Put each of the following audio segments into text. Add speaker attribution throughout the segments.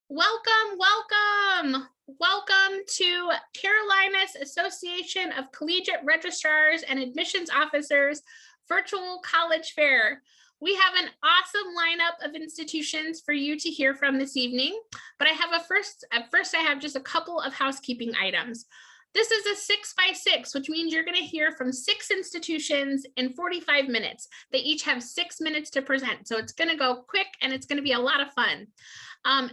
Speaker 1: Welcome, welcome. Welcome to Carolina's Association of Collegiate Registrars and Admissions Officers Virtual College Fair. We have an awesome lineup of institutions for you to hear from this evening, but I have I have just a couple of housekeeping items. This is a 6x6, which means you're going to hear from 6 institutions in 45 minutes. They each have 6 minutes to present, so it's going to go quick and it's going to be a lot of fun.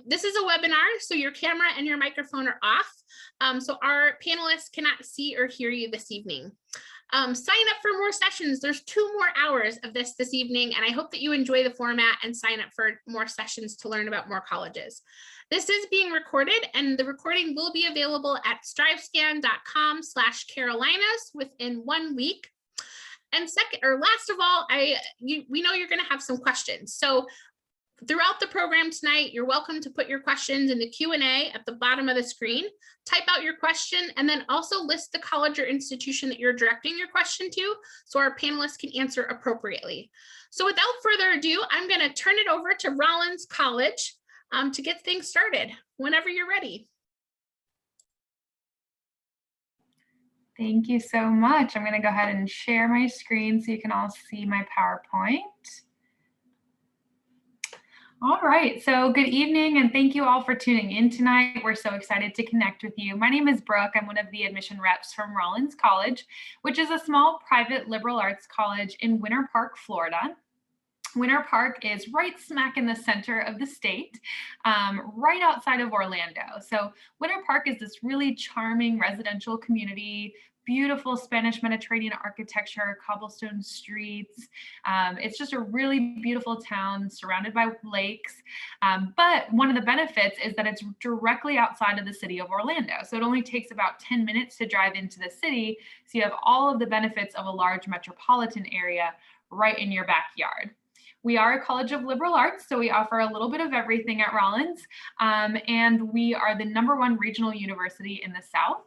Speaker 1: This is a webinar, so your camera and your microphone are off, so our panelists cannot see or hear you this evening. Sign up for more sessions. There's 2 more hours of this evening, and I hope that you enjoy the format and sign up for more sessions to learn about more colleges. This is being recorded, and the recording will be available at strivescan.com/Carolinas within 1 week. And last of all, we know you're going to have some questions. So throughout the program tonight, you're welcome to put your questions in the Q&A at the bottom of the screen. Type out your question and then also list the college or institution that you're directing your question to so our panelists can answer appropriately. So without further ado, I'm going to turn it over to Rollins College to get things started whenever you're ready.
Speaker 2: Thank you so much. I'm going to go ahead and share my screen so you can all see my PowerPoint. All right, so good evening and thank you all for tuning in tonight. We're so excited to connect with you. My name is Brooke. I'm one of the admission reps from Rollins College, which is a small private liberal arts college in Winter Park, Florida. Winter Park is right smack in the center of the state, right outside of Orlando. So Winter Park is this really charming residential community, beautiful Spanish Mediterranean architecture, cobblestone streets. It's just a really beautiful town surrounded by lakes. But one of the benefits is that it's directly outside of the city of Orlando. So it only takes about 10 minutes to drive into the city. So you have all of the benefits of a large metropolitan area right in your backyard. We are a college of liberal arts, so we offer a little bit of everything at Rollins, and we are the #1 regional university in the South.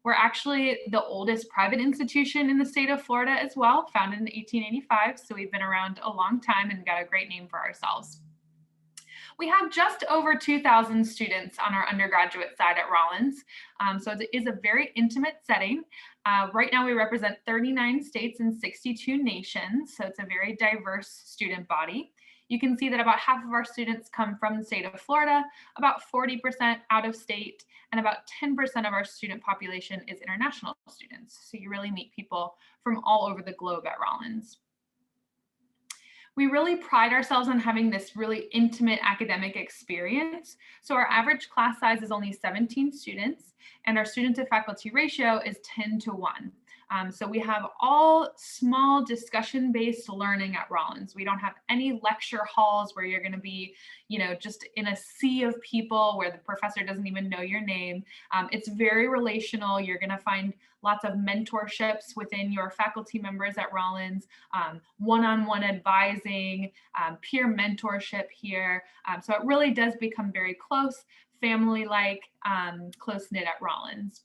Speaker 2: We're actually the oldest private institution in the state of Florida as well, founded in 1885, so we've been around a long time and got a great name for ourselves. We have just over 2,000 students on our undergraduate side at Rollins, so it is a very intimate setting. Right now we represent 39 states and 62 nations, so it's a very diverse student body. You can see that about half of our students come from the state of Florida, about 40% out of state, and about 10% of our student population is international students. So you really meet people from all over the globe at Rollins. We really pride ourselves on having this really intimate academic experience. So our average class size is only 17 students, and our student to faculty ratio is 10:1. So we have all small discussion-based learning at Rollins. We don't have any lecture halls where you're going to be, just in a sea of people where the professor doesn't even know your name. It's very relational. You're going to find lots of mentorships within your faculty members at Rollins, one-on-one advising, peer mentorship here. So it really does become very close, family-like, close-knit at Rollins.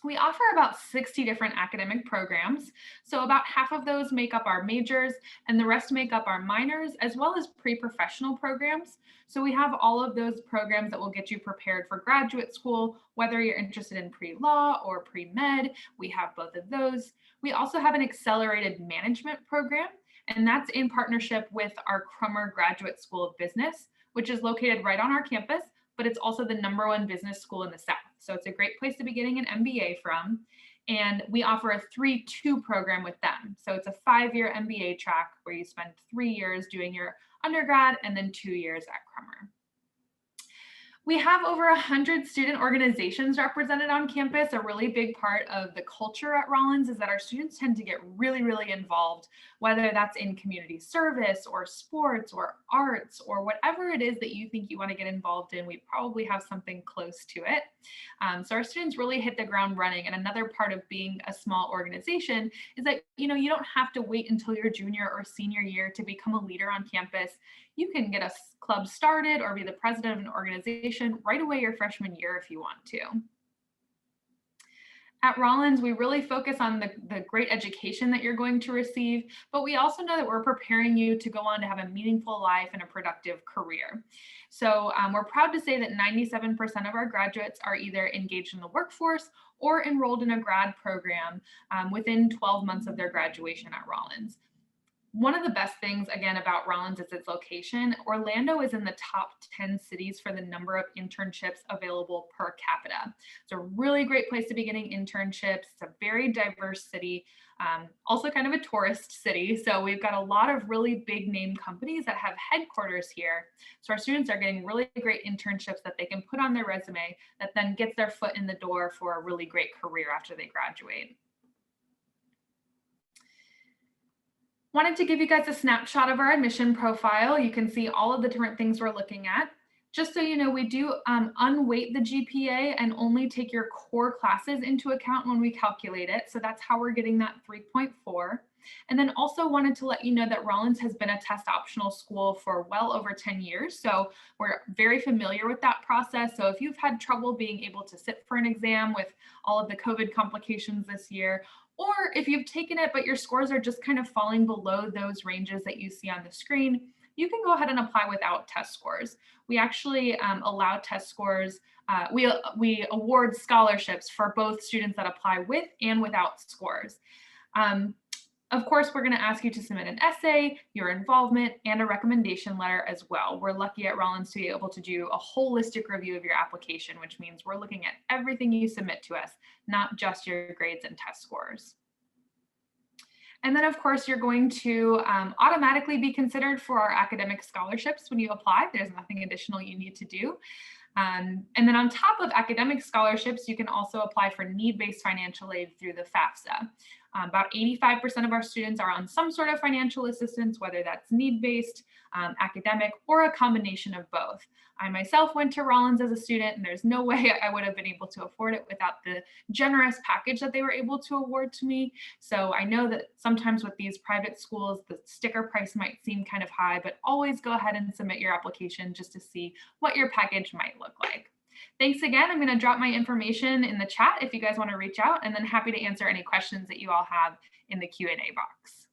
Speaker 2: We offer about 60 different academic programs. So about half of those make up our majors and the rest make up our minors, as well as pre-professional programs. So we have all of those programs that will get you prepared for graduate school, whether you're interested in pre-law or pre-med, we have both of those. We also have an accelerated management program, and that's in partnership with our Crummer Graduate School of Business, which is located right on our campus, but it's also the #1 business school in the South. So it's a great place to be getting an MBA from. And we offer a 3-2 program with them. So it's a 5-year MBA track where you spend 3 years doing your undergrad and then 2 years at Crummer. We have over 100 student organizations represented on campus. A really big part of the culture at Rollins is that our students tend to get really, really involved, whether that's in community service or sports or arts or whatever it is that you think you want to get involved in. We probably have something close to it. So our students really hit the ground running. And another part of being a small organization is that, you don't have to wait until your junior or senior year to become a leader on campus. You can get a club started or be the president of an organization right away your freshman year if you want to. At Rollins, we really focus on the great education that you're going to receive, but we also know that we're preparing you to go on to have a meaningful life and a productive career. So we're proud to say that 97% of our graduates are either engaged in the workforce or enrolled in a grad program within 12 months of their graduation at Rollins. One of the best things, again, about Rollins is its location. Orlando is in the top 10 cities for the number of internships available per capita. It's a really great place to be getting internships. It's a very diverse city, also kind of a tourist city. So we've got a lot of really big name companies that have headquarters here. So our students are getting really great internships that they can put on their resume that then gets their foot in the door for a really great career after they graduate. Wanted to give you guys a snapshot of our admission profile. You can see all of the different things we're looking at. Just so you know, we do unweight the GPA and only take your core classes into account when we calculate it. So that's how we're getting that 3.4. And then also wanted to let you know that Rollins has been a test optional school for well over 10 years. So we're very familiar with that process. So if you've had trouble being able to sit for an exam with all of the COVID complications this year, or if you've taken it, but your scores are just kind of falling below those ranges that you see on the screen, you can go ahead and apply without test scores. We actually allow test scores. We award scholarships for both students that apply with and without scores. Of course, we're going to ask you to submit an essay, your involvement, and a recommendation letter as well. We're lucky at Rollins to be able to do a holistic review of your application, which means we're looking at everything you submit to us, not just your grades and test scores. And then, of course, you're going to automatically be considered for our academic scholarships when you apply. There's nothing additional you need to do. And then on top of academic scholarships, you can also apply for need-based financial aid through the FAFSA. About 85% of our students are on some sort of financial assistance, whether that's need-based, academic, or a combination of both. I myself went to Rollins as a student, and there's no way I would have been able to afford it without the generous package that they were able to award to me. So I know that sometimes with these private schools, the sticker price might seem kind of high, but always go ahead and submit your application just to see what your package might look like. Thanks again. I'm going to drop my information in the chat if you guys want to reach out, and then happy to answer any questions that you all have in the Q&A box.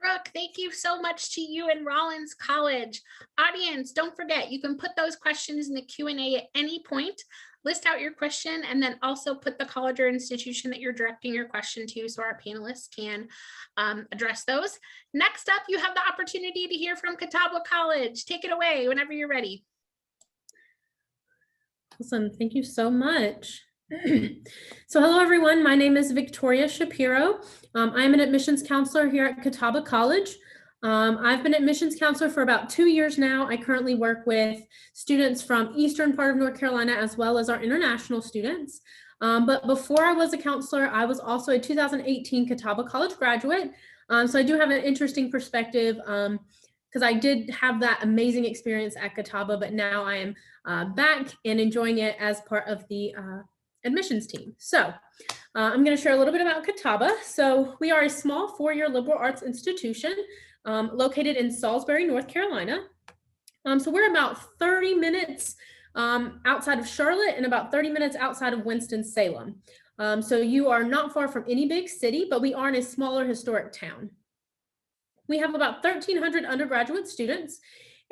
Speaker 1: Brooke, thank you so much to you and Rollins College. Audience, don't forget, you can put those questions in the Q&A at any point. List out your question and then also put the college or institution that you're directing your question to so our panelists can address those. Next up, you have the opportunity to hear from Catawba College. Take it away whenever you're ready.
Speaker 3: Awesome. Thank you so much. So hello, everyone. My name is Victoria Shapiro. I'm an admissions counselor here at Catawba College. I've been admissions counselor for about 2 years now. I currently work with students from eastern part of North Carolina as well as our international students. But before I was a counselor, I was also a 2018 Catawba College graduate. So I do have an interesting perspective because I did have that amazing experience at Catawba, but now I am back and enjoying it as part of the admissions team. So I'm going to share a little bit about Catawba. So we are a small four-year liberal arts institution located in Salisbury, North Carolina. So we're about 30 minutes outside of Charlotte and about 30 minutes outside of Winston-Salem. So you are not far from any big city, but we are in a smaller historic town. We have about 1,300 undergraduate students.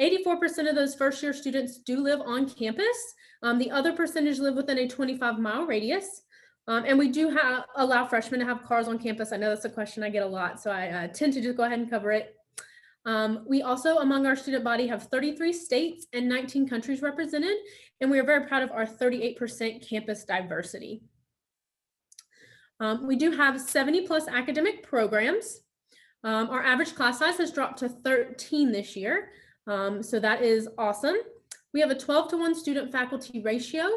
Speaker 3: 84% of those first-year students do live on campus. The other percentage live within a 25-mile radius. And we do allow freshmen to have cars on campus. I know that's a question I get a lot, so I tend to just go ahead and cover it. We also, among our student body, have 33 states and 19 countries represented, and we are very proud of our 38% campus diversity. We do have 70+ academic programs. Our average class size has dropped to 13 this year, so that is awesome. We have a 12-to-1 student-faculty ratio,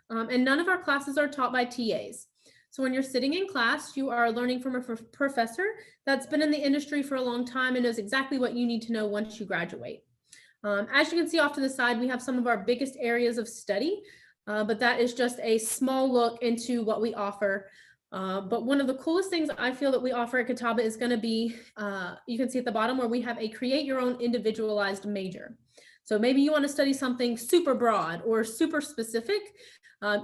Speaker 3: and none of our classes are taught by TAs. So when you're sitting in class, you are learning from a professor that's been in the industry for a long time and knows exactly what you need to know once you graduate. As you can see off to the side, we have some of our biggest areas of study, but that is just a small look into what we offer. But one of the coolest things I feel that we offer at Catawba is going to be, you can see at the bottom where we have a create your own individualized major. So maybe you want to study something super broad or super specific.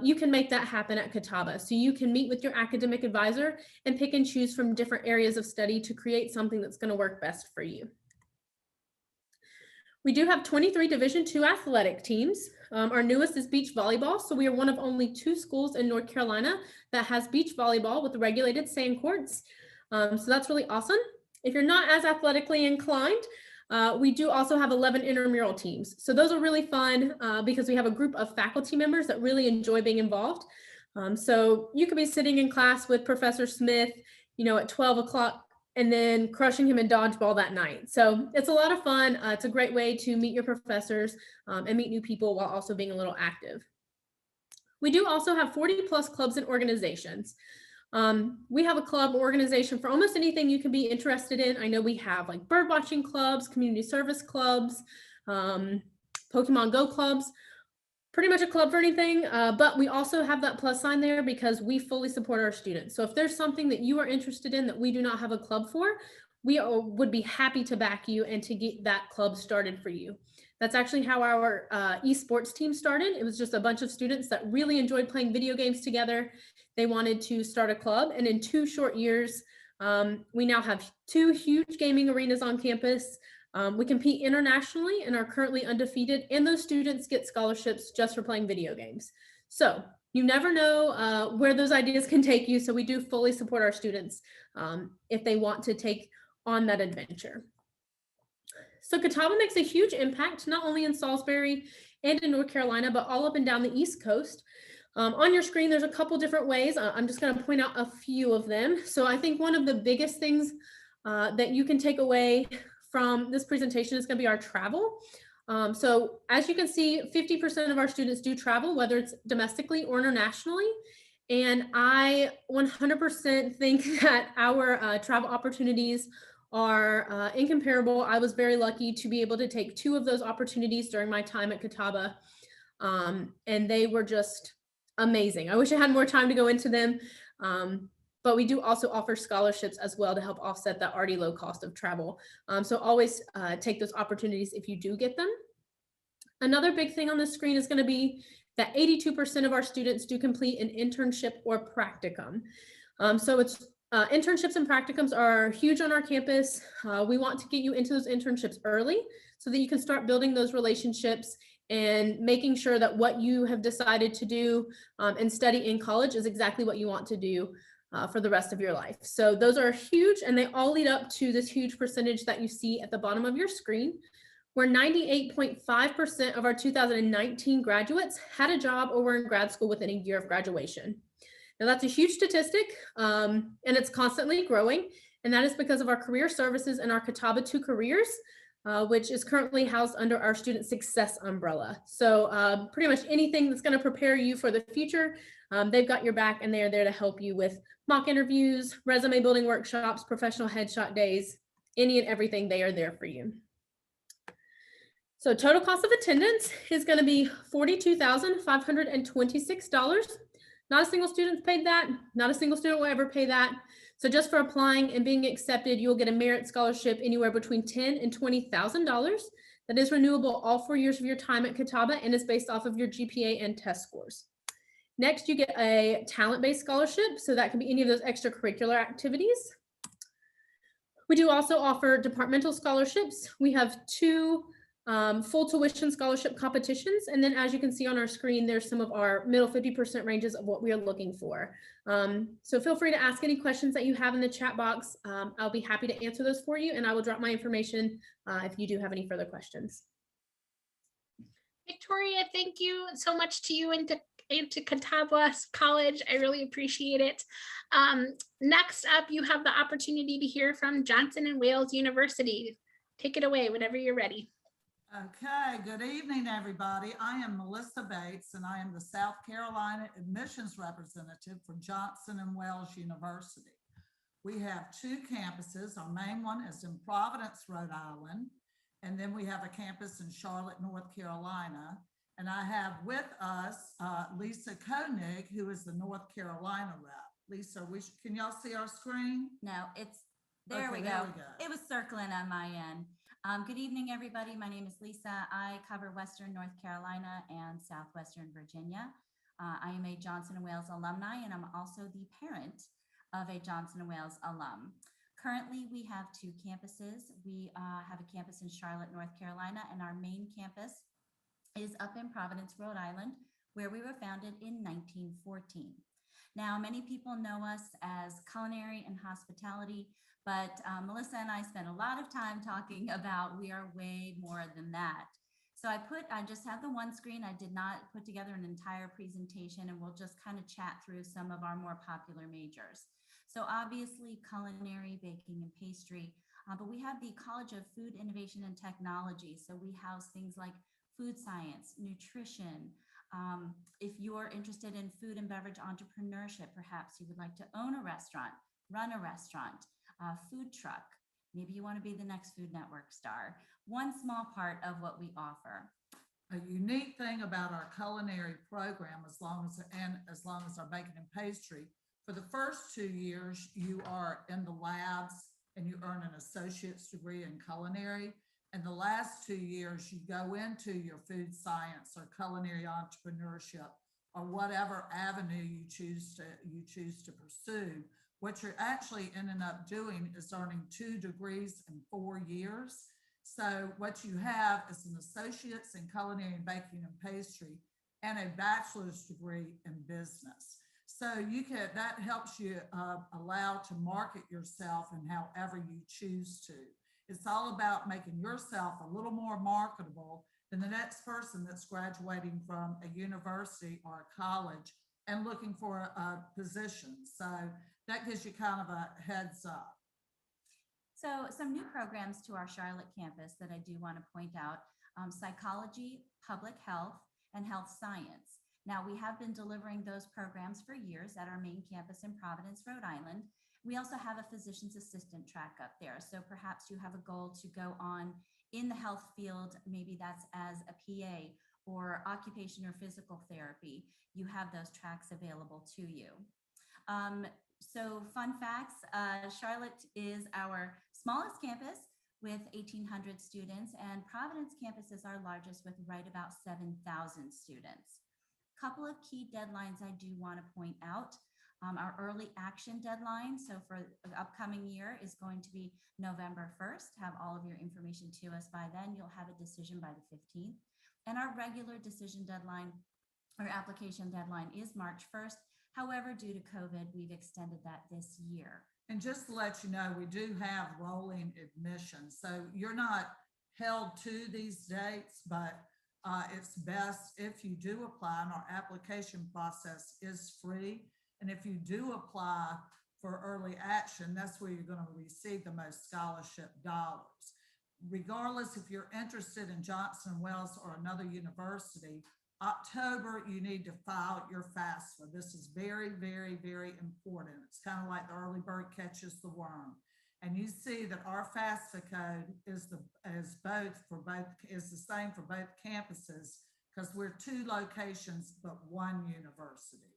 Speaker 3: You can make that happen at Catawba. So you can meet with your academic advisor and pick and choose from different areas of study to create something that's going to work best for you. We do have 23 Division II athletic teams. Our newest is beach volleyball. So we are one of only 2 schools in North Carolina that has beach volleyball with regulated sand courts. So that's really awesome. If you're not as athletically inclined, we do also have 11 intramural teams. So those are really fun because we have a group of faculty members that really enjoy being involved. So you could be sitting in class with Professor Smith, at 12 o'clock and then crushing him in dodgeball that night. So it's a lot of fun. It's a great way to meet your professors and meet new people while also being a little active. We do also have 40 plus clubs and organizations. We have a club organization for almost anything you can be interested in. I know we have like bird watching clubs, community service clubs, Pokemon Go clubs, pretty much a club for anything. But we also have that plus sign there because we fully support our students. So if there's something that you are interested in that we do not have a club for, we would be happy to back you and to get that club started for you. That's actually how our esports team started. It was just a bunch of students that really enjoyed playing video games together. They wanted to start a club, and in 2 short years, we now have 2 huge gaming arenas on campus. We compete internationally and are currently undefeated, and those students get scholarships just for playing video games. So you never know where those ideas can take you. So we do fully support our students if they want to take on that adventure. So Catawba makes a huge impact, not only in Salisbury and in North Carolina, but all up and down the East Coast. On your screen, there's a couple different ways. I'm just going to point out a few of them. So I think one of the biggest things that you can take away from this presentation is going to be our travel. So as you can see, 50% of our students do travel, whether it's domestically or internationally. And I 100% think that our travel opportunities are incomparable. I was very lucky to be able to take 2 of those opportunities during my time at Catawba. And they were just amazing. I wish I had more time to go into them. But we do also offer scholarships as well to help offset that already low cost of travel. So always take those opportunities if you do get them. Another big thing on the screen is going to be that 82% of our students do complete an internship or practicum. So it's internships and practicums are huge on our campus. We want to get you into those internships early so that you can start building those relationships and making sure that what you have decided to do and study in college is exactly what you want to do for the rest of your life. So those are huge, and they all lead up to this huge percentage that you see at the bottom of your screen, where 98.5% of our 2019 graduates had a job or were in grad school within a year of graduation. Now that's a huge statistic, and it's constantly growing, and that is because of our career services and our Catawba 2 Careers, which is currently housed under our Student Success umbrella. So pretty much anything that's going to prepare you for the future, they've got your back, and they are there to help you with mock interviews, resume building workshops, professional headshot days, any and everything. They are there for you. So total cost of attendance is going to be $42,526. Not a single student's paid that. Not a single student will ever pay that. So just for applying and being accepted, you'll get a merit scholarship anywhere between $10,000 and $20,000. That is renewable all 4 years of your time at Catawba and is based off of your GPA and test scores. Next, you get a talent-based scholarship. So that can be any of those extracurricular activities. We do also offer departmental scholarships. We have 2 full tuition scholarship competitions. And then as you can see on our screen, there's some of our middle 50% ranges of what we are looking for. So feel free to ask any questions that you have in the chat box. I'll be happy to answer those for you, and I will drop my information if you do have any further questions.
Speaker 1: Victoria, thank you so much to you and to Catawba College. I really appreciate it. Next up, you have the opportunity to hear from Johnson and Wales University. Take it away whenever you're ready.
Speaker 4: Okay, good evening, everybody. I am Melissa Bates, and I am the South Carolina admissions representative for Johnson and Wales University. We have 2 campuses. Our main one is in Providence, Rhode Island, and then we have a campus in Charlotte, North Carolina. And I have with us Lisa Koenig, who is the North Carolina rep. Lisa, can y'all see our screen?
Speaker 5: No, it's there.
Speaker 4: Okay,
Speaker 5: we
Speaker 4: there
Speaker 5: go.
Speaker 4: we go.
Speaker 5: It was circling on my end. Good evening, everybody. My name is Lisa. I cover Western North Carolina and Southwestern Virginia. I am a Johnson & Wales alumni, and I'm also the parent of a Johnson & Wales alum. Currently, we have two campuses. We have a campus in Charlotte, North Carolina, and our main campus is up in Providence, Rhode Island, where we were founded in 1914. Now, many people know us as culinary and hospitality, but Melissa and I spent a lot of time talking about we are way more than that. So I just have the one screen. I did not put together an entire presentation, and we'll just kind of chat through some of our more popular majors. So obviously culinary, baking, and pastry, but we have the College of Food Innovation and Technology. So we house things like food science, nutrition. If you're interested in food and beverage entrepreneurship, perhaps you would like to own a restaurant, run a restaurant, food truck. Maybe you want to be the next Food Network star. One small part of what we offer.
Speaker 4: A unique thing about our culinary program, as long as our baking and pastry, for the first 2 years, you are in the labs and you earn an associate's degree in culinary. And the last 2 years, you go into your food science or culinary entrepreneurship or whatever avenue you choose to pursue. What you're actually ending up doing is earning 2 degrees in 4 years. So what you have is an associate's in culinary and baking and pastry and a bachelor's degree in business. So that helps you allow to market yourself in however you choose to. It's all about making yourself a little more marketable than the next person that's graduating from a university or a college and looking for a position. So that gives you kind of a heads up.
Speaker 5: So some new programs to our Charlotte campus that I do want to point out, psychology, public health, and health science. Now, we have been delivering those programs for years at our main campus in Providence, Rhode Island. We also have a physician's assistant track up there. So perhaps you have a goal to go on in the health field, maybe that's as a PA or occupation or physical therapy. You have those tracks available to you. So fun facts, Charlotte is our smallest campus with 1,800 students, and Providence campus is our largest with right about 7,000 students. Couple of key deadlines I do want to point out. Our early action deadline, so for the upcoming year, is going to be November 1st. Have all of your information to us by then. You'll have a decision by the 15th. And our regular decision deadline or application deadline is March 1st. However, due to COVID, we've extended that this year.
Speaker 4: And just to let you know, we do have rolling admissions. So you're not held to these dates, but it's best if you do apply, and our application process is free. And if you do apply for early action, that's where you're going to receive the most scholarship dollars. Regardless if you're interested in Johnson & Wales or another university, October, you need to file your FAFSA. This is very, very, very important. It's kind of like the early bird catches the worm. And you see that our FAFSA code is the same for both campuses because we're 2 locations but 1 university.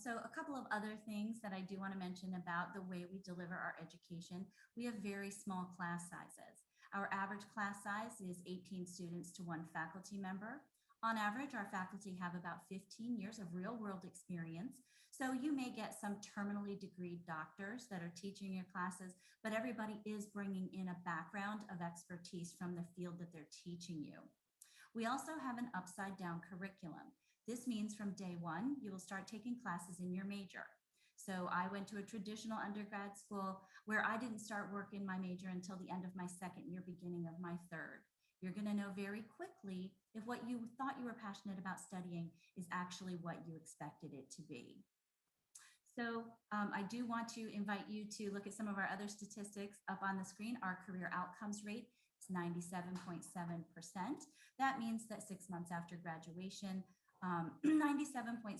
Speaker 5: So a couple of other things that I do want to mention about the way we deliver our education. We have very small class sizes. Our average class size is 18 students to 1 faculty member. On average, our faculty have about 15 years of real world experience. So you may get some terminally degreed doctors that are teaching your classes, but everybody is bringing in a background of expertise from the field that they're teaching you. We also have an upside down curriculum. This means from day one, you will start taking classes in your major. So I went to a traditional undergrad school where I didn't start work in my major until the end of my 2nd year, beginning of my 3rd. You're going to know very quickly if what you thought you were passionate about studying is actually what you expected it to be. So I do want to invite you to look at some of our other statistics up on the screen. Our career outcomes rate is 97.7%. That means that 6 months after graduation, 97.7%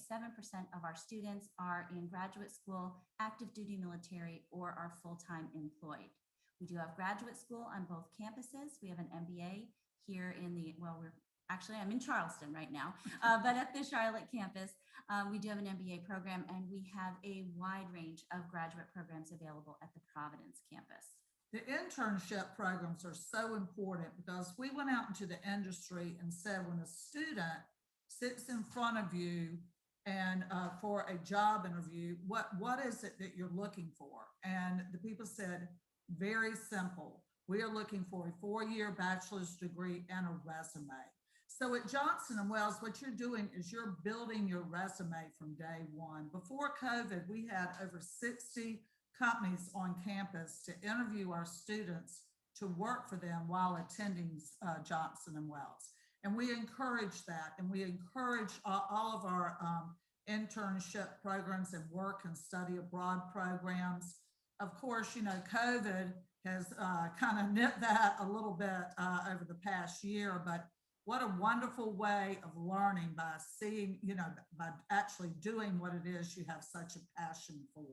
Speaker 5: of our students are in graduate school, active duty military, or are full-time employed. We do have graduate school on both campuses. We have an MBA here I'm in Charleston right now, but at the Charlotte campus, we do have an MBA program, and we have a wide range of graduate programs available at the Providence campus.
Speaker 4: The internship programs are so important because we went out into the industry and said when a student sits in front of you and for a job interview, what is it that you're looking for? And the people said, very simple. We are looking for a 4-year bachelor's degree and a resume. So at Johnson & Wales, what you're doing is you're building your resume from day one. Before COVID, we had over 60 companies on campus to interview our students to work for them while attending Johnson & Wales. And we encourage that, and we encourage all of our internship programs and work and study abroad programs. Of course, you know, COVID has kind of nipped that a little bit over the past year, but what a wonderful way of learning by seeing, you know, by actually doing what it is you have such a passion for.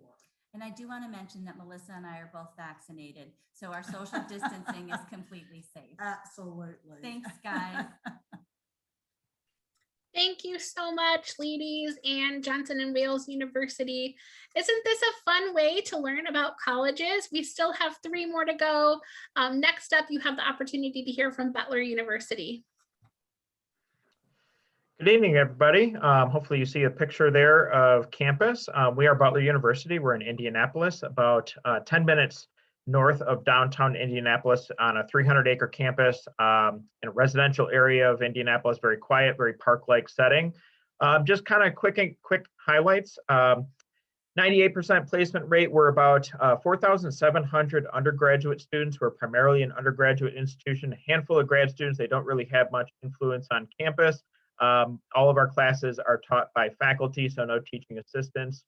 Speaker 5: And I do want to mention that Melissa and I are both vaccinated, so our social distancing is completely safe.
Speaker 4: Absolutely.
Speaker 5: Thanks, guys.
Speaker 1: Thank you so much, ladies, and Johnson & Wales University. Isn't this a fun way to learn about colleges? We still have 3 more to go. Next up, you have the opportunity to hear from Butler University.
Speaker 6: Good evening, everybody. Hopefully you see a picture there of campus. We are Butler University. We're in Indianapolis, about 10 minutes north of downtown Indianapolis on a 300-acre campus in a residential area of Indianapolis, very quiet, very park-like setting. Just kind of quick highlights. 98% placement rate. We're about 4,700 undergraduate students. We're primarily an undergraduate institution, a handful of grad students. They don't really have much influence on campus. All of our classes are taught by faculty, so no teaching assistants.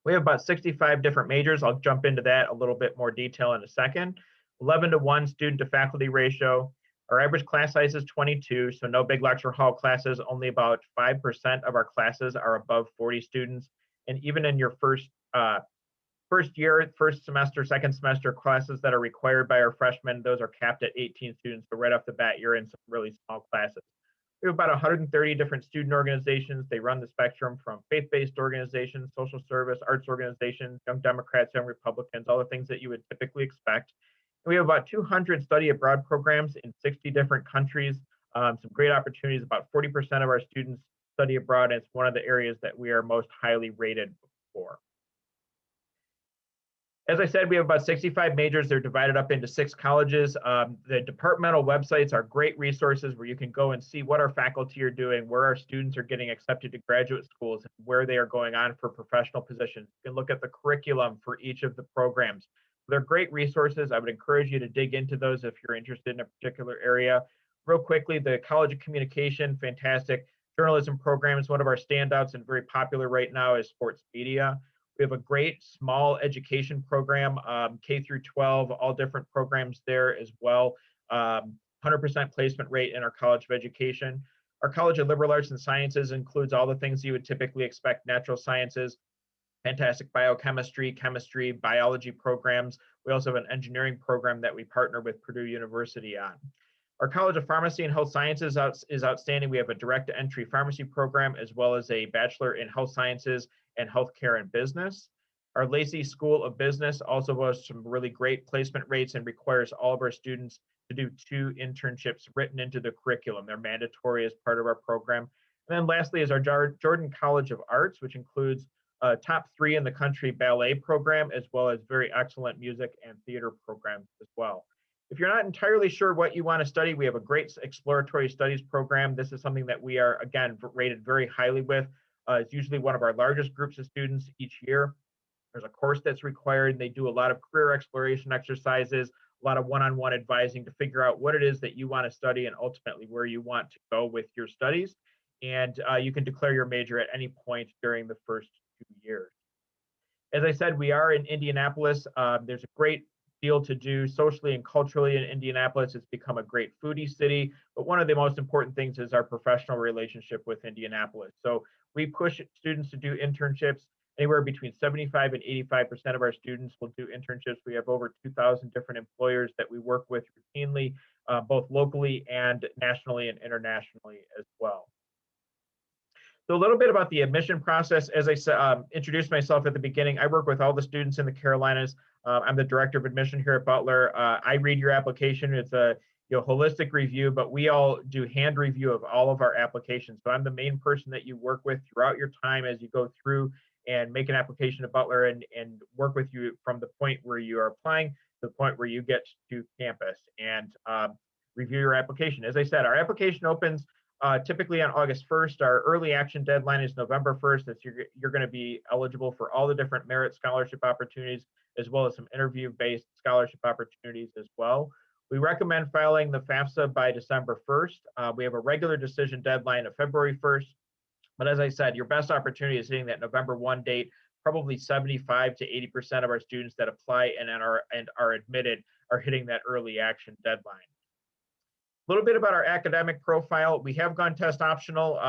Speaker 6: We have about 65 different majors. I'll jump into that a little bit more detail in a second. 11-to-1 student to faculty ratio. Our average class size is 22, so no big lecture hall classes. Only about 5% of our classes are above 40 students. And even in your first year, first semester, second semester classes that are required by our freshmen, those are capped at 18 students. So right off the bat, you're in some really small classes. We have about 130 different student organizations. They run the spectrum from faith-based organizations, social service, arts organizations, young Democrats, young Republicans, all the things that you would typically expect. And we have about 200 study abroad programs in 60 different countries. Some great opportunities. About 40% of our students study abroad, and it's one of the areas that we are most highly rated for. As I said, we have about 65 majors. They're divided up into 6 colleges. The departmental websites are great resources where you can go and see what our faculty are doing, where our students are getting accepted to graduate schools, and where they are going on for professional positions. You can look at the curriculum for each of the programs. They're great resources. I would encourage you to dig into those if you're interested in a particular area. Real quickly, the College of Communication, fantastic. Journalism programs, one of our standouts and very popular right now is sports media. We have a great small education program, K through 12, all different programs there as well. 100% placement rate in our College of Education. Our College of Liberal Arts and Sciences includes all the things you would typically expect: natural sciences, fantastic biochemistry, chemistry, biology programs. We also have an engineering program that we partner with Purdue University on. Our College of Pharmacy and Health Sciences is outstanding. We have a direct entry pharmacy program as well as a Bachelor in Health Sciences and Healthcare and Business. Our Lacey School of Business also has some really great placement rates and requires all of our students to do 2 internships written into the curriculum. They're mandatory as part of our program. And then lastly is our Jordan College of Arts, which includes top 3 in the country ballet program, as well as very excellent music and theater programs as well. If you're not entirely sure what you want to study, we have a great exploratory studies program. This is something that we are, again, rated very highly with. It's usually one of our largest groups of students each year. There's a course that's required. They do a lot of career exploration exercises, a lot of one-on-one advising to figure out what it is that you want to study and ultimately where you want to go with your studies. And you can declare your major at any point during the first 2 years. As I said, we are in Indianapolis. There's a great deal to do socially and culturally in Indianapolis. It's become a great foodie city, but one of the most important things is our professional relationship with Indianapolis. So we push students to do internships. Anywhere between 75 and 85% of our students will do internships. We have over 2,000 different employers that we work with routinely, both locally and nationally and internationally as well. So a little bit about the admission process. As I said, introduced myself at the beginning, I work with all the students in the Carolinas. I'm the director of admission here at Butler. I read your application. It's a holistic review, but we all do hand review of all of our applications. So I'm the main person that you work with throughout your time as you go through and make an application to Butler and work with you from the point where you are applying to the point where you get to campus and review your application. As I said, our application opens typically on August 1st. Our early action deadline is November 1st. That's you're going to be eligible for all the different merit scholarship opportunities, as well as some interview-based scholarship opportunities as well. We recommend filing the FAFSA by December 1st. We have a regular decision deadline of February 1st. But as I said, your best opportunity is hitting that November 1 date. Probably 75 to 80% of our students that apply and are admitted are hitting that early action deadline. A little bit about our academic profile. We have gone test optional.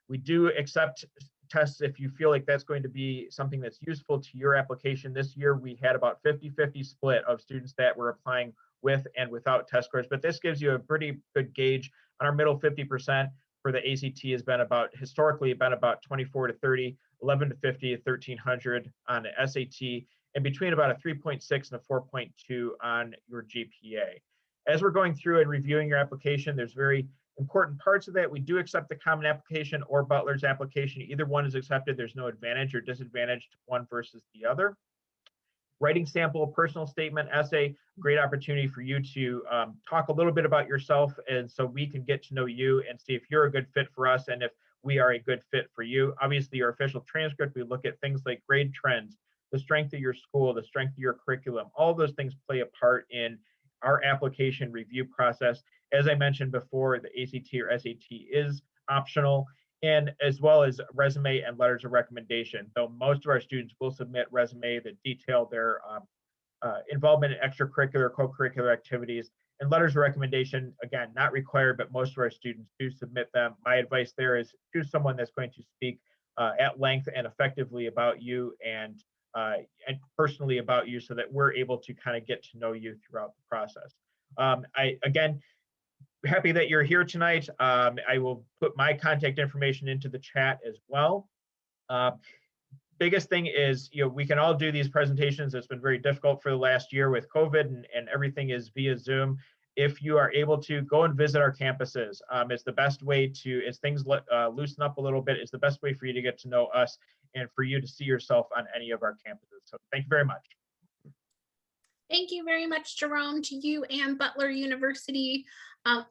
Speaker 6: We do accept tests if you feel like that's going to be something that's useful to your application. This year, we had about 50-50 split of students that were applying with and without test scores, but this gives you a pretty good gauge. On our middle 50% for the ACT has been historically about 24 to 30, 11 to 50, 1300 on the SAT, and between about a 3.6 and a 4.2 on your GPA. As we're going through and reviewing your application, there's very important parts of that. We do accept the common application or Butler's application. Either one is accepted. There's no advantage or disadvantage to one versus the other. Writing sample, personal statement, essay, great opportunity for you to talk a little bit about yourself, and so we can get to know you and see if you're a good fit for us and if we are a good fit for you. Obviously, your official transcript, we look at things like grade trends, the strength of your school, the strength of your curriculum. All those things play a part in our application review process. As I mentioned before, the ACT or SAT is optional, and as well as resume and letters of recommendation. Though most of our students will submit resume that detail their involvement in extracurricular, co-curricular activities, and letters of recommendation, again, not required, but most of our students do submit them. My advice there is choose someone that's going to speak at length and effectively about you and personally about you so that we're able to kind of get to know you throughout the process. Again, happy that you're here tonight. I will put my contact information into the chat as well. Biggest thing is, we can all do these presentations. It's been very difficult for the last year with COVID and everything is via Zoom. If you are able to go and visit our campuses, it's the best way to, as things loosen up a little bit, it's the best way for you to get to know us and for you to see yourself on any of our campuses. So thank you very much.
Speaker 1: Thank you very much, Jerome, to you and Butler University.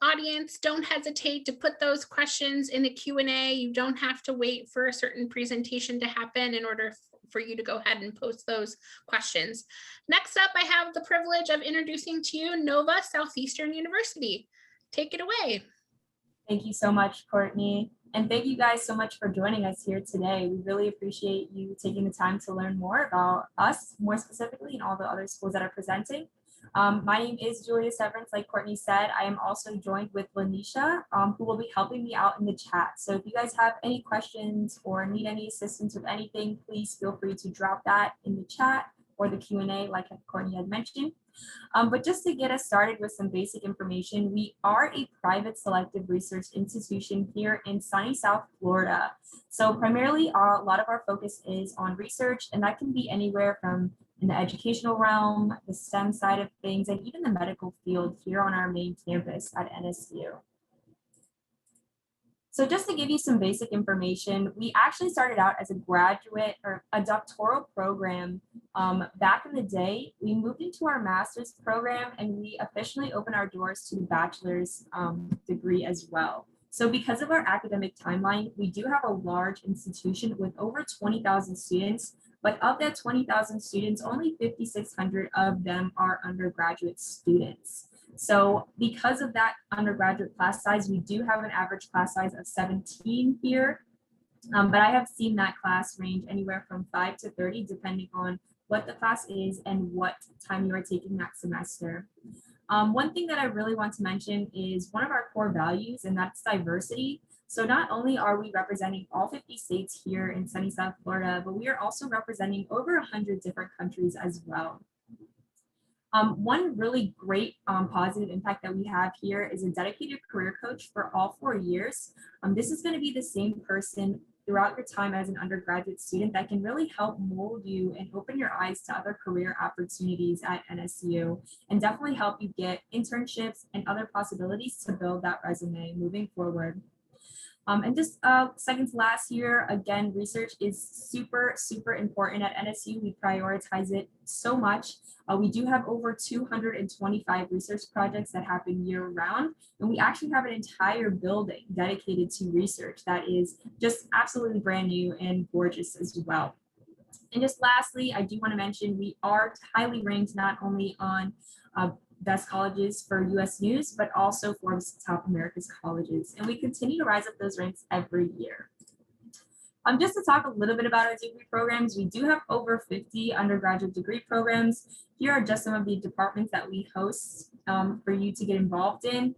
Speaker 1: Audience, don't hesitate to put those questions in the Q&A. You don't have to wait for a certain presentation to happen in order for you to go ahead and post those questions. Next up, I have the privilege of introducing to you Nova Southeastern University. Take it away.
Speaker 7: Thank you so much, Courtney. And thank you guys so much for joining us here today. We really appreciate you taking the time to learn more about us, more specifically, and all the other schools that are presenting. My name is Julia Severance. Like Courtney said, I am also joined with Lanisha, who will be helping me out in the chat. So if you guys have any questions or need any assistance with anything, please feel free to drop that in the chat or the Q&A like Courtney had mentioned. But just to get us started with some basic information, we are a private selective research institution here in sunny South Florida. So primarily, a lot of our focus is on research, and that can be anywhere from in the educational realm, the STEM side of things, and even the medical field here on our main campus at NSU. So just to give you some basic information, we actually started out as a graduate or a doctoral program back in the day. We moved into our master's program and we officially opened our doors to the bachelor's degree as well. So because of our academic timeline, we do have a large institution with over 20,000 students, but of that 20,000 students, only 5,600 of them are undergraduate students. So because of that undergraduate class size, we do have an average class size of 17 here, but I have seen that class range anywhere from 5 to 30, depending on what the class is and what time you are taking that semester. One thing that I really want to mention is one of our core values, and that's diversity. So not only are we representing all 50 states here in sunny South Florida, but we are also representing over 100 different countries as well. One really great positive impact that we have here is a dedicated career coach for all 4 years. This is going to be the same person throughout your time as an undergraduate student that can really help mold you and open your eyes to other career opportunities at NSU, and definitely help you get internships and other possibilities to build that resume moving forward. And just second to last year, again, research is super, super important at NSU. We prioritize it so much. We do have over 225 research projects that happen year round, and we actually have an entire building dedicated to research that is just absolutely brand new and gorgeous as well. And just lastly, I do want to mention we are highly ranked not only on best colleges for US News, but also Forbes Top America's Colleges. And we continue to rise up those ranks every year. Just to talk a little bit about our degree programs, we do have over 50 undergraduate degree programs. Here are just some of the departments that we host for you to get involved in.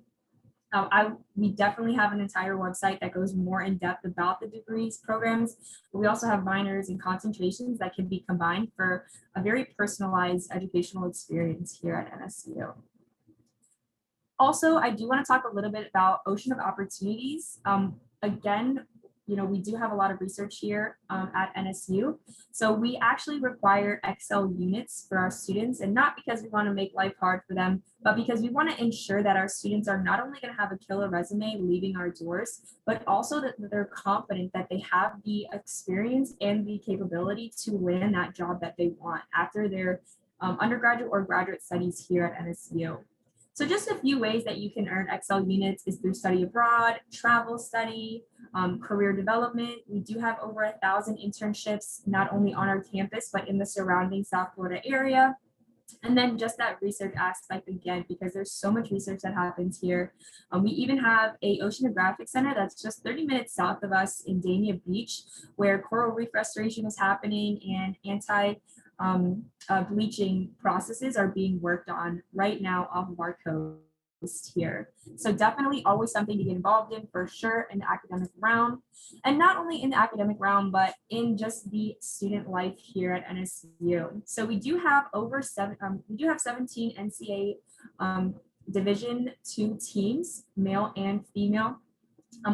Speaker 7: We definitely have an entire website that goes more in depth about the degrees programs. But we also have minors and concentrations that can be combined for a very personalized educational experience here at NSU. Also, I do want to talk a little bit about Ocean of Opportunities. Again, we do have a lot of research here at NSU. So we actually require Excel units for our students, and not because we want to make life hard for them, but because we want to ensure that our students are not only going to have a killer resume leaving our doors, but also that they're confident that they have the experience and the capability to land that job that they want after their undergraduate or graduate studies here at NSU. So just a few ways that you can earn Excel units is through study abroad, travel study, career development. We do have over 1,000 internships, not only on our campus, but in the surrounding South Florida area. And then just that research aspect again, because there's so much research that happens here. We even have a oceanographic center that's just 30 minutes south of us in Dania Beach, where coral reef restoration is happening and bleaching processes are being worked on right now off of our coast here. So definitely always something to get involved in for sure in the academic realm, and not only in the academic realm, but in just the student life here at NSU. So we do have 17 NCAA Division II teams, male and female.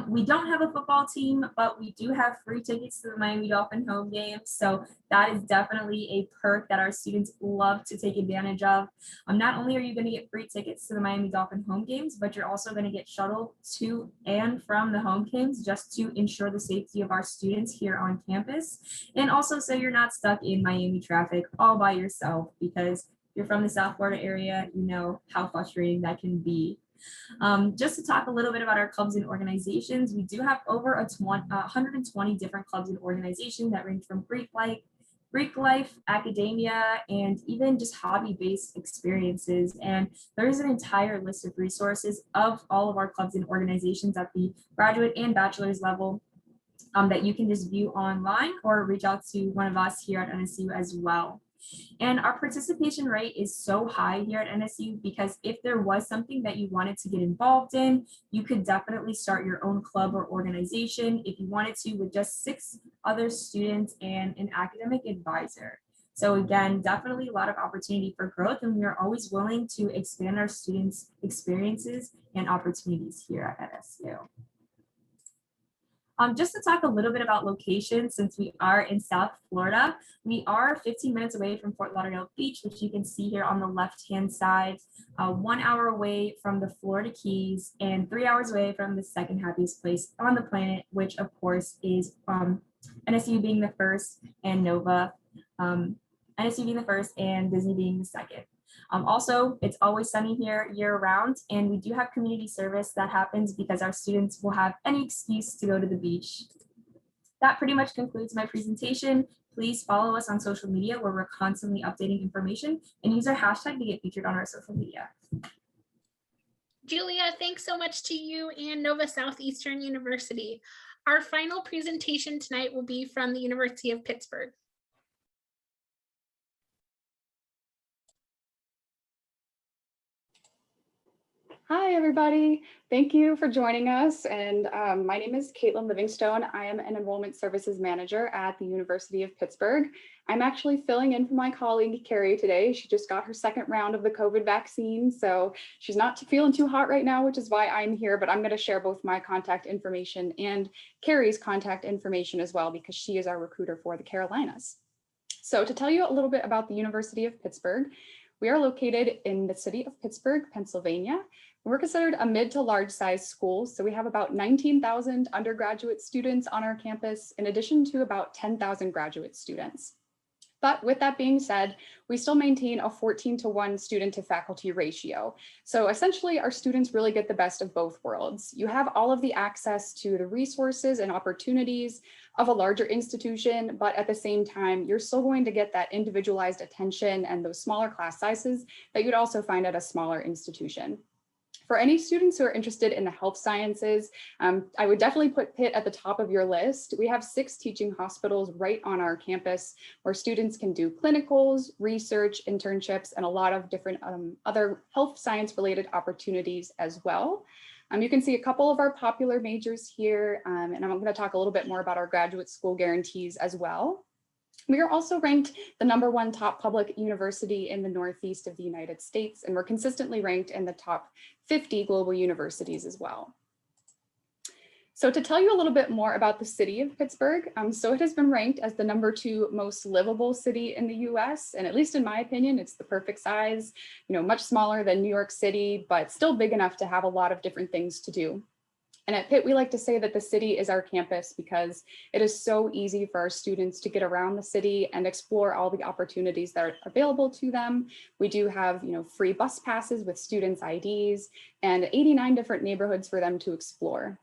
Speaker 7: We don't have a football team, but we do have free tickets to the Miami Dolphin home games. So that is definitely a perk that our students love to take advantage of. Not only are you going to get free tickets to the Miami Dolphin home games, but you're also going to get shuttled to and from the home games just to ensure the safety of our students here on campus. And also so you're not stuck in Miami traffic all by yourself, because if you're from the South Florida area, you know how frustrating that can be. Just to talk a little bit about our clubs and organizations, we do have over 120 different clubs and organizations that range from Greek life, academia, and even just hobby-based experiences. And there's an entire list of resources of all of our clubs and organizations at the graduate and bachelor's level that you can just view online or reach out to one of us here at NSU as well. And our participation rate is so high here at NSU because if there was something that you wanted to get involved in, you could definitely start your own club or organization if you wanted to, with just 6 other students and an academic advisor. So again, definitely a lot of opportunity for growth, and we are always willing to expand our students' experiences and opportunities here at NSU. Just to talk a little bit about location, since we are in South Florida, we are 15 minutes away from Fort Lauderdale Beach, which you can see here on the left-hand side, 1 hour away from the Florida Keys, and 3 hours away from the second happiest place on the planet, which of course is NSU being the first and NSU being the first and Disney being the second. Also, it's always sunny here year round, and we do have community service that happens because our students will have any excuse to go to the beach. That pretty much concludes my presentation. Please follow us on social media where we're constantly updating information, and use our hashtag to get featured on our social media.
Speaker 1: Julia, thanks so much to you and Nova Southeastern University. Our final presentation tonight will be from the University of Pittsburgh.
Speaker 8: Hi, everybody. Thank you for joining us. And my name is Caitlin Livingstone. I am an enrollment services manager at the University of Pittsburgh. I'm actually filling in for my colleague, Carrie, today. She just got her second round of the COVID vaccine, so she's not feeling too hot right now, which is why I'm here, but I'm going to share both my contact information and Carrie's contact information as well, because she is our recruiter for the Carolinas. So to tell you a little bit about the University of Pittsburgh, we are located in the city of Pittsburgh, Pennsylvania. We're considered a mid to large size school, so we have about 19,000 undergraduate students on our campus, in addition to about 10,000 graduate students. But with that being said, we still maintain a 14-to-1 student to faculty ratio. So essentially, our students really get the best of both worlds. You have all of the access to the resources and opportunities of a larger institution, but at the same time, you're still going to get that individualized attention and those smaller class sizes that you'd also find at a smaller institution. For any students who are interested in the health sciences, I would definitely put Pitt at the top of your list. We have 6 teaching hospitals right on our campus where students can do clinicals, research, internships, and a lot of different other health science related opportunities as well. You can see a couple of our popular majors here, and I'm going to talk a little bit more about our graduate school guarantees as well. We are also ranked the #1 top public university in the Northeast of the United States, and we're consistently ranked in the top 50 global universities as well. So to tell you a little bit more about the city of Pittsburgh, so it has been ranked as the #2 most livable city in the US, and at least in my opinion, it's the perfect size, much smaller than New York City, but still big enough to have a lot of different things to do. And at Pitt, we like to say that the city is our campus because it is so easy for our students to get around the city and explore all the opportunities that are available to them. We do have, free bus passes with students' IDs and 89 different neighborhoods for them to explore.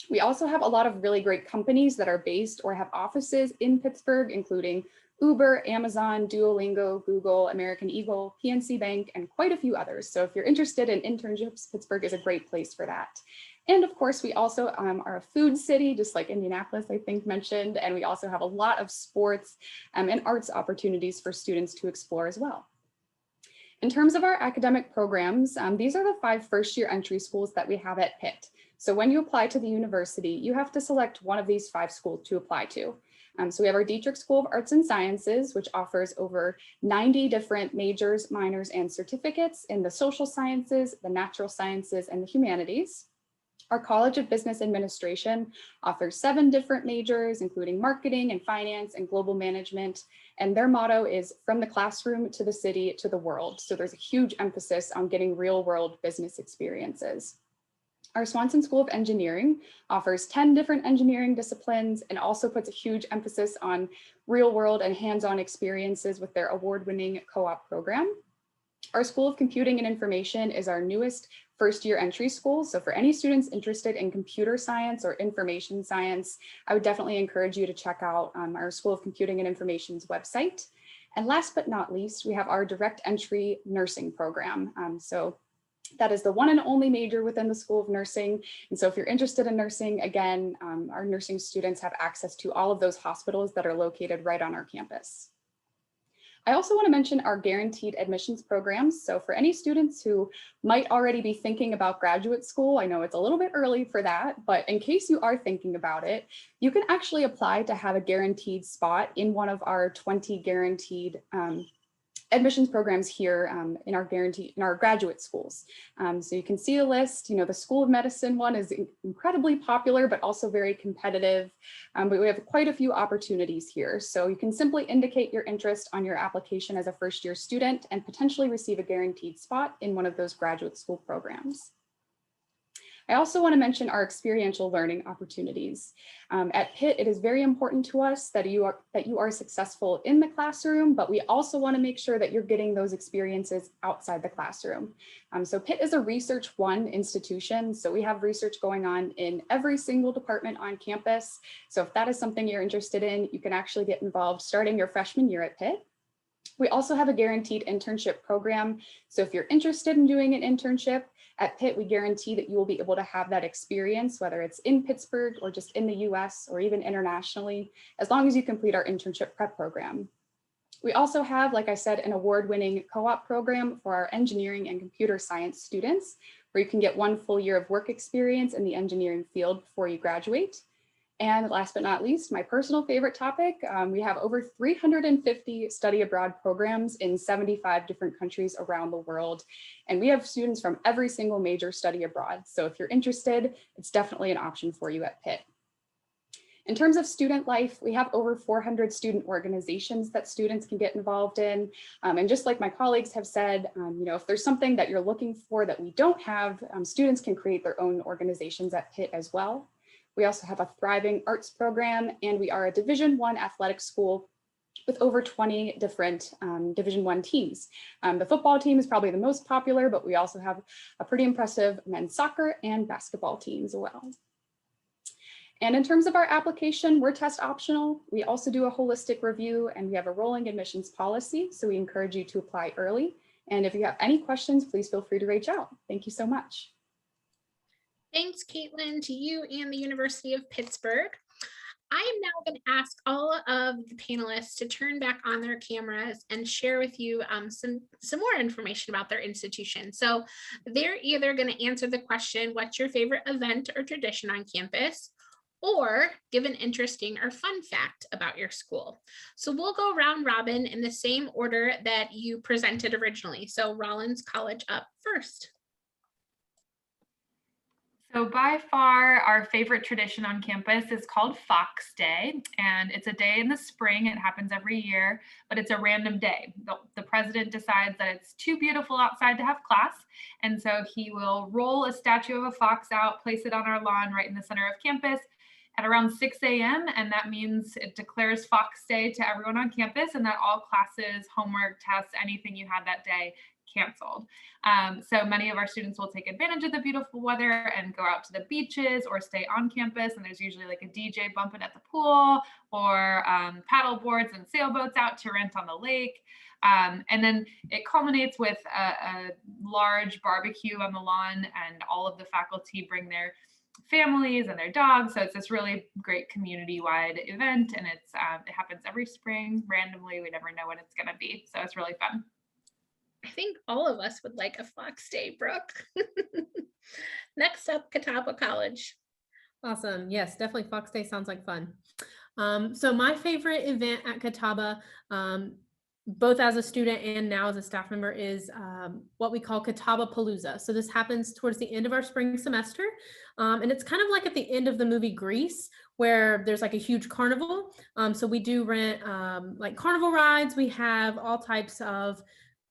Speaker 8: We also have a lot of really great companies that are based or have offices in Pittsburgh, including Uber, Amazon, Duolingo, Google, American Eagle, PNC Bank, and quite a few others. So if you're interested in internships, Pittsburgh is a great place for that. And of course, we also are a food city, just like Indianapolis, I think mentioned, and we also have a lot of sports and arts opportunities for students to explore as well. In terms of our academic programs, these are the 5 first-year entry schools that we have at Pitt. So when you apply to the university, you have to select one of these 5 schools to apply to. So we have our Dietrich School of Arts and Sciences, which offers over 90 different majors, minors, and certificates in the social sciences, the natural sciences, and the humanities. Our College of Business Administration offers 7 different majors, including marketing and finance and global management. And their motto is from the classroom to the city to the world. So there's a huge emphasis on getting real world business experiences. Our Swanson School of Engineering offers 10 different engineering disciplines and also puts a huge emphasis on real world and hands-on experiences with their award-winning co-op program. Our School of Computing and Information is our newest first-year entry school. So for any students interested in computer science or information science, I would definitely encourage you to check out our School of Computing and Information's website. And last but not least, we have our direct entry nursing program. So that is the one and only major within the School of Nursing. And so if you're interested in nursing, again, our nursing students have access to all of those hospitals that are located right on our campus. I also want to mention our guaranteed admissions programs. So for any students who might already be thinking about graduate school, I know it's a little bit early for that, but in case you are thinking about it, you can actually apply to have a guaranteed spot in one of our 20 guaranteed admissions programs here in our graduate schools. So you can see a list. The School of Medicine one is incredibly popular, but also very competitive. But we have quite a few opportunities here. So you can simply indicate your interest on your application as a first-year student and potentially receive a guaranteed spot in one of those graduate school programs. I also want to mention our experiential learning opportunities. At Pitt, it is very important to us that you are successful in the classroom, but we also want to make sure that you're getting those experiences outside the classroom. So Pitt is a Research 1 institution, so we have research going on in every single department on campus. So if that is something you're interested in, you can actually get involved starting your freshman year at Pitt. We also have a guaranteed internship program. So if you're interested in doing an internship at Pitt, we guarantee that you will be able to have that experience, whether it's in Pittsburgh or just in the US or even internationally, as long as you complete our internship prep program. We also have, like I said, an award-winning co-op program for our engineering and computer science students, where you can get 1 full year of work experience in the engineering field before you graduate. And last but not least, my personal favorite topic, we have over 350 study abroad programs in 75 different countries around the world. And we have students from every single major study abroad. So if you're interested, it's definitely an option for you at Pitt. In terms of student life, we have over 400 student organizations that students can get involved in. And just like my colleagues have said, if there's something that you're looking for that we don't have, students can create their own organizations at Pitt as well. We also have a thriving arts program, and we are a Division I athletic school with over 20 different Division I teams. The football team is probably the most popular, but we also have a pretty impressive men's soccer and basketball teams as well. And in terms of our application, we're test optional. We also do a holistic review, and we have a rolling admissions policy. So we encourage you to apply early. And if you have any questions, please feel free to reach out. Thank you so much.
Speaker 1: Thanks, Caitlin, to you and the University of Pittsburgh. I am now going to ask all of the panelists to turn back on their cameras and share with you some more information about their institution. So they're either going to answer the question, what's your favorite event or tradition on campus? Or give an interesting or fun fact about your school. So we'll go round robin in the same order that you presented originally. So Rollins College up first.
Speaker 2: So by far, our favorite tradition on campus is called Fox Day, and it's a day in the spring. It happens every year, but it's a random day. The president decides that it's too beautiful outside to have class, and so he will roll a statue of a fox out, place it on our lawn right in the center of campus at around 6 a.m. And that means it declares Fox Day to everyone on campus, and that all classes, homework, tests, anything you had that day canceled. So many of our students will take advantage of the beautiful weather and go out to the beaches or stay on campus. And there's usually like a DJ bumping at the pool or paddle boards and sailboats out to rent on the lake. And then it culminates with a large barbecue on the lawn, and all of the faculty bring their families and their dogs. So it's this really great community-wide event, and it happens every spring randomly. We never know when it's going to be. So it's really fun.
Speaker 1: I think all of us would like a Fox Day, Brooke. Next up, Catawba College.
Speaker 3: Awesome. Yes, definitely Fox Day sounds like fun. So my favorite event at Catawba, both as a student and now as a staff member, is what we call Catawba Palooza. So this happens towards the end of our spring semester. And it's kind of like at the end of the movie Grease, where there's like a huge carnival. So we do rent like carnival rides. We have all types of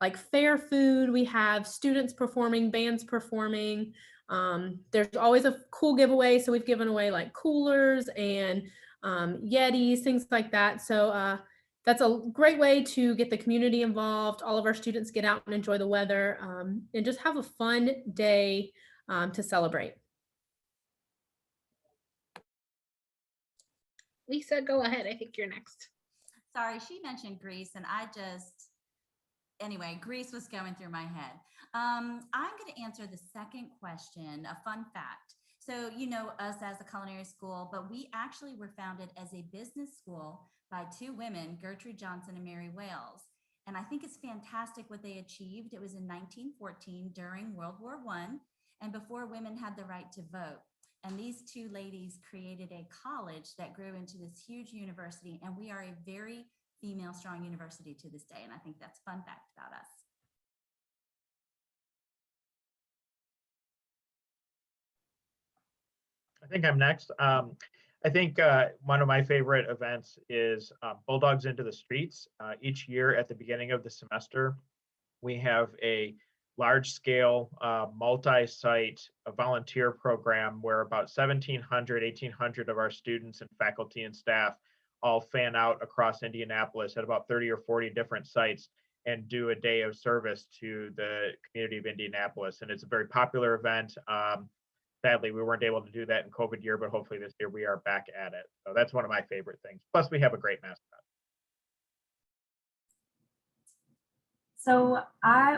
Speaker 3: like fair food. We have students performing, bands performing. There's always a cool giveaway. So we've given away like coolers and Yetis, things like that. So that's a great way to get the community involved. All of our students get out and enjoy the weather and just have a fun day to celebrate.
Speaker 1: Lisa, go ahead. I think you're next.
Speaker 5: Sorry, she mentioned Greece, and anyway, Greece was going through my head. I'm going to answer the second question, a fun fact. So, you know us as a culinary school, but we actually were founded as a business school by 2 women, Gertrude Johnson and Mary Wales. And I think it's fantastic what they achieved. It was in 1914 during World War I and before women had the right to vote. And these 2 ladies created a college that grew into this huge university. And we are a very female strong university to this day. And I think that's a fun fact about us.
Speaker 6: I think I'm next. I think one of my favorite events is Bulldogs into the Streets. Each year at the beginning of the semester, we have a large-scale, multi-site volunteer program where about 1,700, 1,800 of our students and faculty and staff all fan out across Indianapolis at about 30 or 40 different sites and do a day of service to the community of Indianapolis. And it's a very popular event. Sadly, we weren't able to do that in COVID year, but hopefully this year we are back at it. So that's one of my favorite things. Plus, we have a great mascot.
Speaker 7: So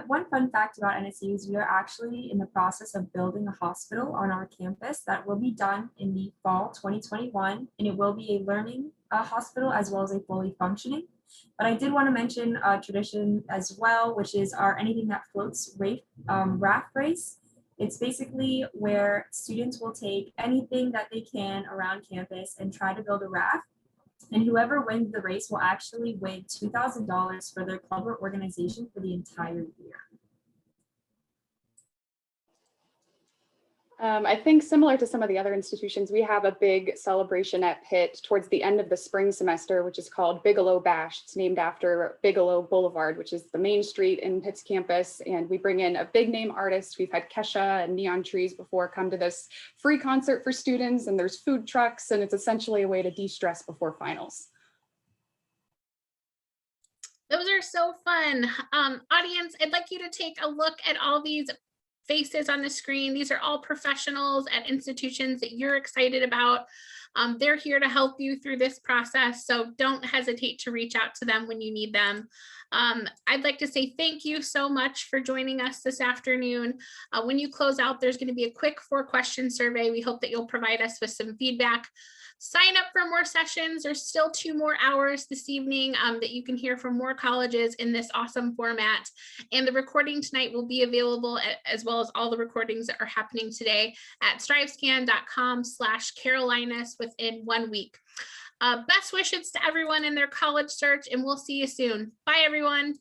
Speaker 7: one fun fact about NSU is we are actually in the process of building a hospital on our campus that will be done in the fall 2021, and it will be a learning hospital as well as a fully functioning. But I did want to mention a tradition as well, which is our Anything That Floats raft race. It's basically where students will take anything that they can around campus and try to build a raft. And whoever wins the race will actually win $2,000 for their club or organization for the entire year.
Speaker 8: I think similar to some of the other institutions, we have a big celebration at Pitt towards the end of the spring semester, which is called Bigelow Bash. It's named after Bigelow Boulevard, which is the main street in Pitt's campus. And we bring in a big name artist. We've had Kesha and Neon Trees before come to this free concert for students, and there's food trucks, and it's essentially a way to de-stress before finals.
Speaker 1: Those are so fun. Audience, I'd like you to take a look at all these faces on the screen. These are all professionals at institutions that you're excited about. They're here to help you through this process, so don't hesitate to reach out to them when you need them. I'd like to say thank you so much for joining us this afternoon. When you close out, there's going to be a quick 4-question survey. We hope that you'll provide us with some feedback. Sign up for more sessions. There's still 2 more hours this evening that you can hear from more colleges in this awesome format. And the recording tonight will be available, as well as all the recordings that are happening today, at strivescan.com/Carolinas within 1 week. Best wishes to everyone in their college search, and we'll see you soon. Bye, everyone.